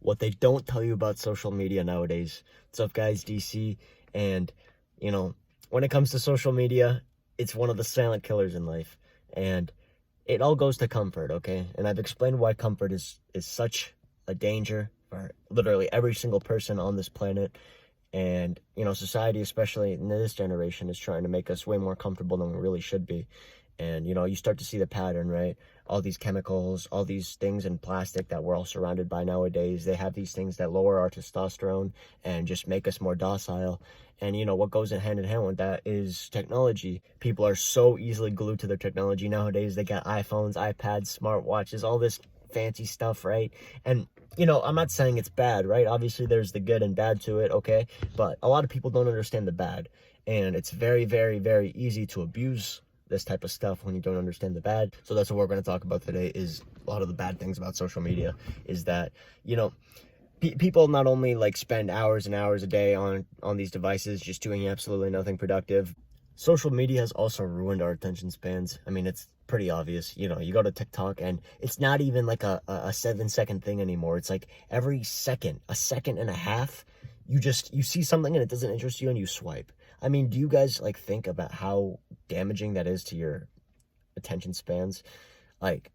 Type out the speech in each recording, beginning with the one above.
what they don't tell you about social media nowadays. What's up, guys? DC. And, you know, when it comes to social media, it's one of the silent killers in life. And it all goes to comfort, okay? And I've explained why comfort is such a danger for literally every single person on this planet. And, society, especially in this generation, is trying to make us way more comfortable than we really should be. And, you start to see the pattern, right? All these chemicals, all these things in plastic that we're all surrounded by nowadays, they have these things that lower our testosterone and just make us more docile. And, what goes hand in hand with that is technology. People are so easily glued to their technology nowadays. They got iPhones, iPads, smartwatches, all this fancy stuff, right? And, I'm not saying it's bad, right? Obviously, there's the good and bad to it, okay? But a lot of people don't understand the bad. And it's very, very, very easy to abuse this type of stuff when you don't understand the bad. So that's what we're going to talk about today, is a lot of the bad things about social media. Is that, people not only like spend hours and hours a day on these devices just doing absolutely nothing productive. Social media has also ruined our attention spans. I mean, it's pretty obvious. You go to TikTok and it's not even like a 7-second thing anymore. It's like every second, a second and a half, you see something and it doesn't interest you and you swipe. I mean, do you guys like think about how damaging that is to your attention spans? Like,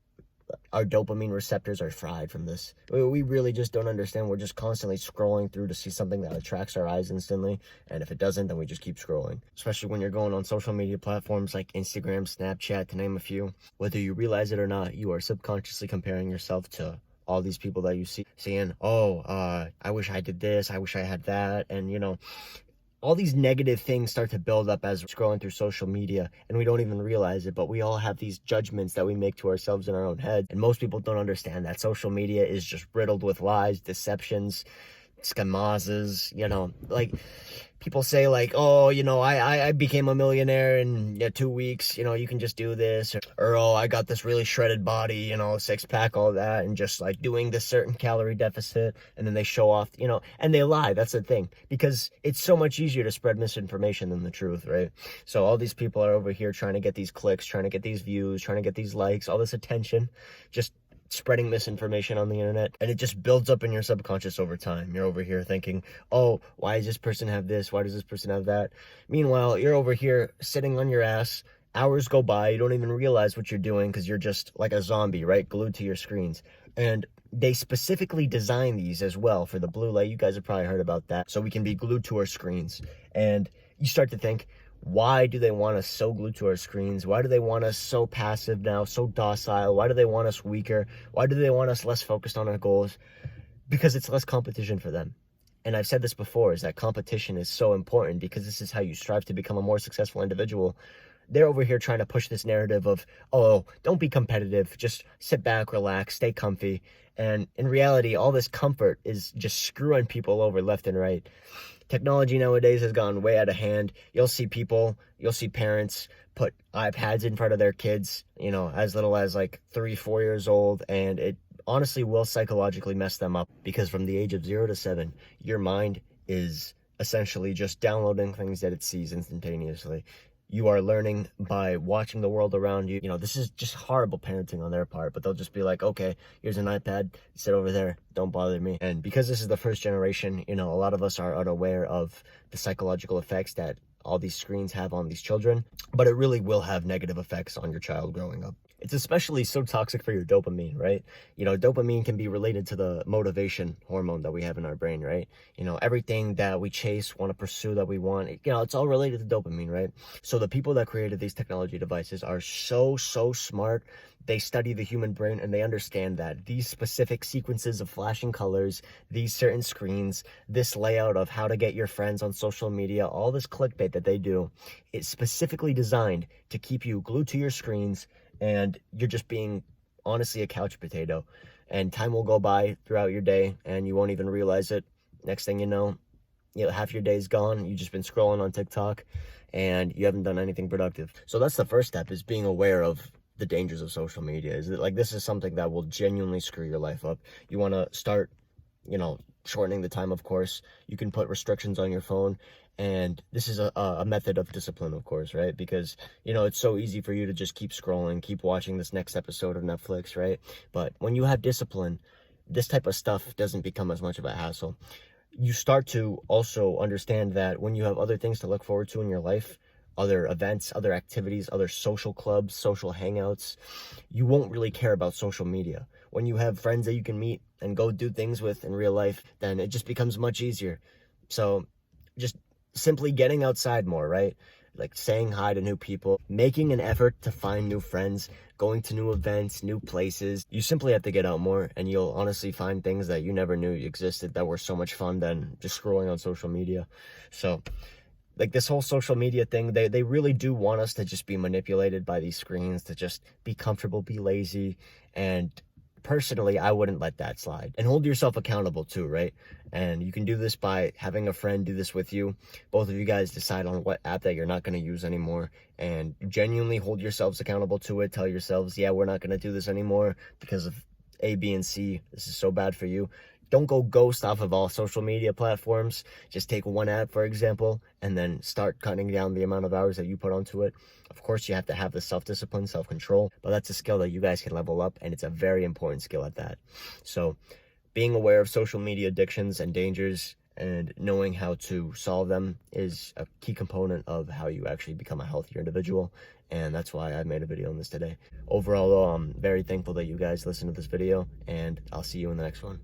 our dopamine receptors are fried from this. We really just don't understand. We're just constantly scrolling through to see something that attracts our eyes instantly. And if it doesn't, then we just keep scrolling. Especially when you're going on social media platforms like Instagram, Snapchat, to name a few. Whether you realize it or not, you are subconsciously comparing yourself to all these people that you see, saying, I wish I did this, I wish I had that. And, all these negative things start to build up as we're scrolling through social media, and we don't even realize it, but we all have these judgments that we make to ourselves in our own head. And most people don't understand that social media is just riddled with lies, deceptions, skamazes, like people say like, I became a millionaire in 2 weeks, you can just do this, or oh, I got this really shredded body, 6-pack, all that, and just like doing this certain calorie deficit, and then they show off, and they lie. That's the thing, because it's so much easier to spread misinformation than the truth, right? So all these people are over here trying to get these clicks, trying to get these views, trying to get these likes, all this attention, just spreading misinformation on the internet, and it just builds up in your subconscious over time. You're over here thinking, oh, why does this person have this? Why does this person have that? Meanwhile, you're over here sitting on your ass. Hours go by. You don't even realize what you're doing because you're just like a zombie, right? Glued to your screens. And they specifically design these as well for the blue light. You guys have probably heard about that. So we can be glued to our screens. And you start to think, why do they want us so glued to our screens? Why do they want us so passive now, so docile? Why do they want us weaker? Why do they want us less focused on our goals? Because it's less competition for them. And I've said this before, is that competition is so important because this is how you strive to become a more successful individual. They're over here trying to push this narrative of, oh, don't be competitive. Just sit back, relax, stay comfy. And in reality, all this comfort is just screwing people over left and right. Technology nowadays has gone way out of hand. You'll see parents put iPads in front of their kids, as little as like 3-4 years old. And it honestly will psychologically mess them up, because from the age of 0 to 7, your mind is essentially just downloading things that it sees instantaneously. You are learning by watching the world around you. This is just horrible parenting on their part, but they'll just be like, okay, here's an iPad, sit over there, don't bother me. And because this is the first generation, a lot of us are unaware of the psychological effects that all these screens have on these children, but it really will have negative effects on your child growing up. It's especially so toxic for your dopamine, right? Dopamine can be related to the motivation hormone that we have in our brain, right? Everything that we chase, want to pursue, that we want, it's all related to dopamine, right? So the people that created these technology devices are so smart. They study the human brain, and they understand that these specific sequences of flashing colors, these certain screens, this layout of how to get your friends on social media, all this clickbait that they do, it's specifically designed to keep you glued to your screens, and you're just being honestly a couch potato. And time will go by throughout your day and you won't even realize it. Next thing you know, half your day's gone. You've just been scrolling on TikTok and you haven't done anything productive. So that's the first step, is being aware of the dangers of social media. Is that, like, this is something that will genuinely screw your life up. You want to start, shortening the time, of course. You can put restrictions on your phone. And this is a method of discipline, of course, right? Because, it's so easy for you to just keep scrolling, keep watching this next episode of Netflix, right? But when you have discipline, this type of stuff doesn't become as much of a hassle. You start to also understand that when you have other things to look forward to in your life, other events, other activities, other social clubs, social hangouts, you won't really care about social media. When you have friends that you can meet and go do things with in real life, then it just becomes much easier. So just simply getting outside more, right? Like saying hi to new people, making an effort to find new friends, going to new events, new places. You simply have to get out more, and you'll honestly find things that you never knew existed that were so much fun than just scrolling on social media. So like this whole social media thing, they really do want us to just be manipulated by these screens, to just be comfortable, be lazy. And personally, I wouldn't let that slide. And hold yourself accountable too, right? And you can do this by having a friend do this with you. Both of you guys decide on what app that you're not going to use anymore, and genuinely hold yourselves accountable to it. Tell yourselves, yeah, we're not going to do this anymore because of A, B, and C. This is so bad for you. Don't go ghost off of all social media platforms. Just take one app, for example, and then start cutting down the amount of hours that you put onto it. Of course, you have to have the self-discipline, self-control, but that's a skill that you guys can level up, and it's a very important skill at that. So being aware of social media addictions and dangers and knowing how to solve them is a key component of how you actually become a healthier individual. And that's why I made a video on this today. Overall, though, I'm very thankful that you guys listened to this video, and I'll see you in the next one.